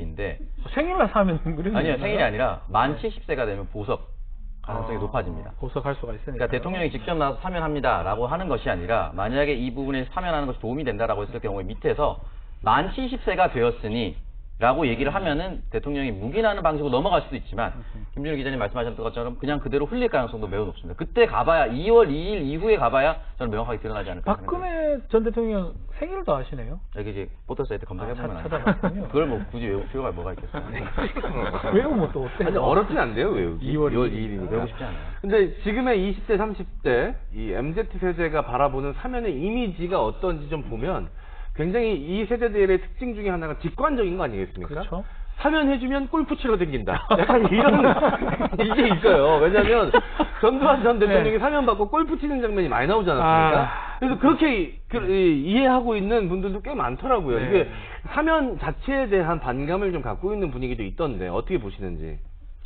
이미지인데 생일날 사면 그런 아니요, 생일이 아니라 만 70세가 되면 보석 가능성이 높아집니다. 보석할 수가 있으니까. 그러니까 대통령이 직접 나와서 사면합니다라고 하는 것이 아니라 만약에 이 부분에 사면하는 것이 도움이 된다라고 했을 경우에 밑에서 만 70세가 되었으니 라고 얘기를 하면은 대통령이 묵인하는 방식으로 넘어갈 수도 있지만 김준일 기자님 말씀하셨던 것처럼 그냥 그대로 흘릴 가능성도 매우 높습니다. 그때 가봐야 2월 2일 이후에 가봐야 저는 명확하게 드러나지 않을까 생각합니다. 박근혜 전 대통령 생일도 아시네요? 여기 이제 포털사이트 검색해보면 찾아봤군요. 그걸 뭐 굳이 외울 필요가 뭐가 있겠어요. 외우면 또 어때요? 아니, 어렵진 않대요, 외우기. 2월 2일이니까. 외우고 싶지 않아요. 근데 지금의 20대, 30대, 이 MZ세대가 바라보는 사면의 이미지가 어떤지 좀 보면 굉장히 이 세대들의 특징 중에 하나가 직관적인 거 아니겠습니까? 그렇죠. 사면해주면 골프 치러 다닌다. 약간 이런 이게 있어요. 왜냐하면 전두환 전 대통령이 사면받고 골프 치는 장면이 많이 나오지 않았습니까? 그래서 그렇게 이해하고 있는 분들도 꽤 많더라고요. 네. 이게 사면 자체에 대한 반감을 좀 갖고 있는 분위기도 있던데 어떻게 보시는지.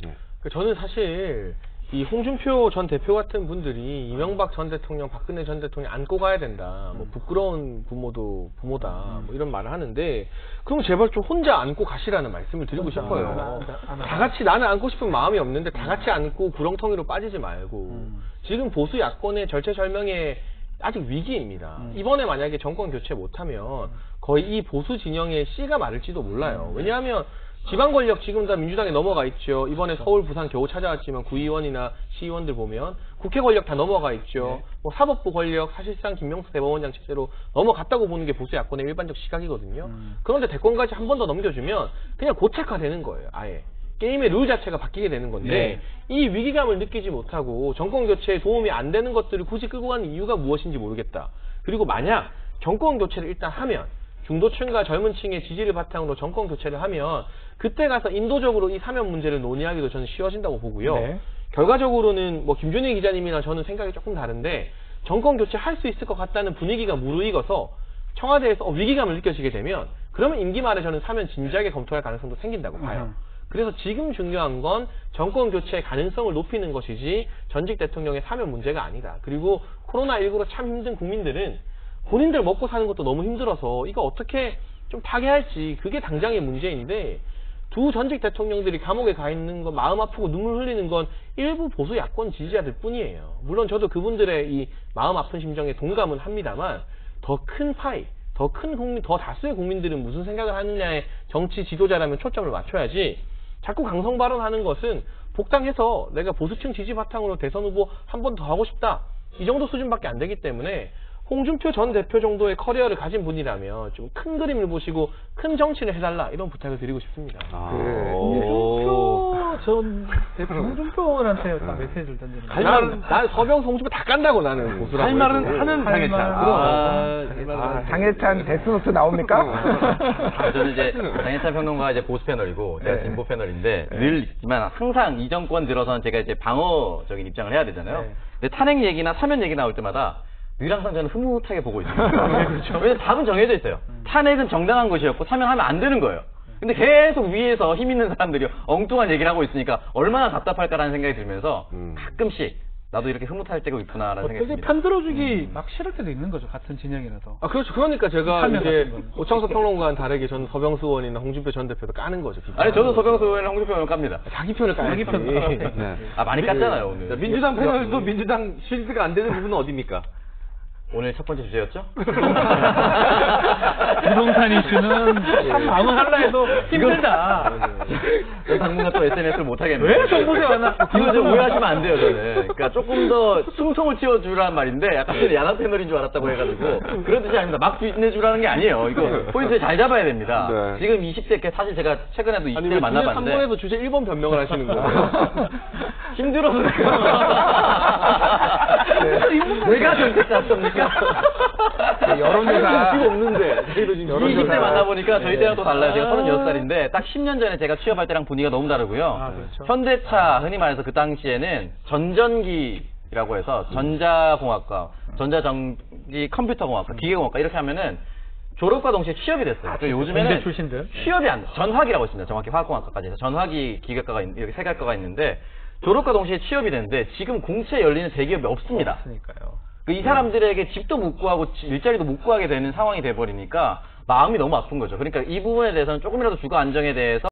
네. 저는 사실 이 홍준표 전 대표 같은 분들이 이명박 전 대통령, 박근혜 전 대통령 안고 가야 된다. 뭐 부끄러운 부모도 부모다. 뭐 이런 말을 하는데 그럼 제발 좀 혼자 안고 가시라는 말씀을 드리고 싶어요. 다 같이 나는 안고 싶은 마음이 없는데 다 같이 안고 구렁텅이로 빠지지 말고 지금 보수 야권의 절체절명의 아직 위기입니다. 이번에 만약에 정권 교체 못하면 거의 이 보수 진영의 씨가 마를지도 몰라요. 왜냐하면 지방 권력 지금 다 민주당에 넘어가 있죠. 이번에 서울, 부산 겨우 찾아왔지만 구의원이나 시의원들 보면 국회 권력 다 넘어가 있죠. 뭐 사법부 권력 사실상 김명수 대법원장 체제로 넘어갔다고 보는 게 보수 야권의 일반적 시각이거든요. 그런데 대권까지 한 번 더 넘겨주면 그냥 고착화되는 거예요. 아예. 게임의 룰 자체가 바뀌게 되는 건데 이 위기감을 느끼지 못하고 정권 교체에 도움이 안 되는 것들을 굳이 끌고 가는 이유가 무엇인지 모르겠다. 그리고 만약 정권 교체를 일단 하면 중도층과 젊은 층의 지지를 바탕으로 정권 교체를 하면 그때 가서 인도적으로 이 사면 문제를 논의하기도 저는 쉬워진다고 보고요. 결과적으로는 뭐 김준일 기자님이나 저는 생각이 조금 다른데 정권 교체 할 수 있을 것 같다는 분위기가 무르익어서 청와대에서 위기감을 느껴지게 되면 그러면 임기 말에 저는 사면 진지하게 검토할 가능성도 생긴다고 봐요. 그래서 지금 중요한 건 정권 교체의 가능성을 높이는 것이지 전직 대통령의 사면 문제가 아니다. 그리고 코로나19로 참 힘든 국민들은 본인들 먹고 사는 것도 너무 힘들어서 이거 어떻게 좀 타개할지 그게 당장의 문제인데 두 전직 대통령들이 감옥에 가 있는 건 마음 아프고 눈물 흘리는 건 일부 보수 야권 지지자들 뿐이에요. 물론 저도 그분들의 이 마음 아픈 심정에 동감은 합니다만 더 큰 파이, 더 큰 국민, 더 다수의 국민들은 무슨 생각을 하느냐에 정치 지도자라면 초점을 맞춰야지 자꾸 강성 발언하는 것은 복당해서 내가 보수층 지지 바탕으로 대선 후보 한 번 더 하고 싶다. 이 정도 수준밖에 안 되기 때문에 홍준표 전 대표 정도의 커리어를 가진 분이라면 좀 큰 그림을 보시고 큰 정치를 해달라 이런 부탁을 드리고 싶습니다. 홍준표 전 대표, 홍준표 의원한테 메시지를 던지는 거예요. 난 서병수 홍준표 다 깐다고 나는 보수라고. 할 말은 하는 장해찬. 장해찬 데스노트 나옵니까? 저는 이제 장해찬 평론가가 이제 보수 패널이고 제가 진보 패널인데 늘 있지만 항상 이 정권 들어서는 제가 이제 방어적인 입장을 해야 되잖아요. 근데 탄핵 얘기나 사면 얘기 나올 때마다 늘 항상 저는 흐뭇하게 보고 있습니다. 그렇죠. 왜냐면 답은 정해져 있어요. 탄핵은 정당한 것이었고 사면하면 안 되는 거예요. 근데 계속 위에서 힘 있는 사람들이 엉뚱한 얘기를 하고 있으니까 얼마나 답답할까라는 생각이 들면서 가끔씩 나도 이렇게 흐뭇할 때가 있구나라는 생각이 듭니다. 편들어주기 막 싫을 때도 있는 거죠. 같은 진영이라도. 그렇죠. 그러니까 제가 이제 오창석 평론가와는 다르게 저는 서병수 의원이나 홍준표 전 대표도 까는 거죠. 아니 저도 서병수 의원이나 홍준표 의원 깝니다. 자기 편을 까야지. 자기 편. 많이 깠잖아요 오늘. 민주당 패널도 민주당 실드가 안 되는 부분은 어디입니까? 오늘 첫 번째 주제였죠? 부동산 이슈는 참 마음을 하려 해도 힘들다. 당분간 또 SNS를 못하겠네. 왜 정보세 왔나? 이거 좀 오해하시면 안 돼요, 저는. 그러니까 조금 더 숨통을 틔워주라는 말인데 약간 야당 패널인 줄 알았다고 해가지고 그런 뜻이 아닙니다. 막 빛내주라는 게 아니에요. 이거 포인트 잘 잡아야 됩니다. 네. 지금 20대, 사실 제가 최근에도 20대를 만나봤는데 3번에서 주제 1번 변명을 하시는 거예요. 힘들어서 내가 정책 잡습니까? 여론조사. 지금 없는데. 저희도 지금 20대 만나보니까 저희 때랑 또 달라요. 제가 36살인데 딱 10년 전에 제가 취업할 때랑 분위기가 너무 다르고요. 그렇죠. 현대차, 흔히 말해서 그 당시에는 전전기라고 해서 전자공학과, 전자전기 컴퓨터공학과, 기계공학과 이렇게 하면은 졸업과 동시에 취업이 됐어요. 요즘에는 출신들 취업이 안 돼. 전화기라고 있습니다. 정확히 화학공학과까지 해서 전화기, 기계과가 이렇게 세学과가 있는데 졸업과 동시에 취업이 되는데 지금 공채 열리는 대기업이 없습니다. 없으니까요. 이 사람들에게 집도 못 구하고 일자리도 못 구하게 되는 상황이 돼버리니까 마음이 너무 아픈 거죠. 그러니까 이 부분에 대해서는 조금이라도 주거 안정에 대해서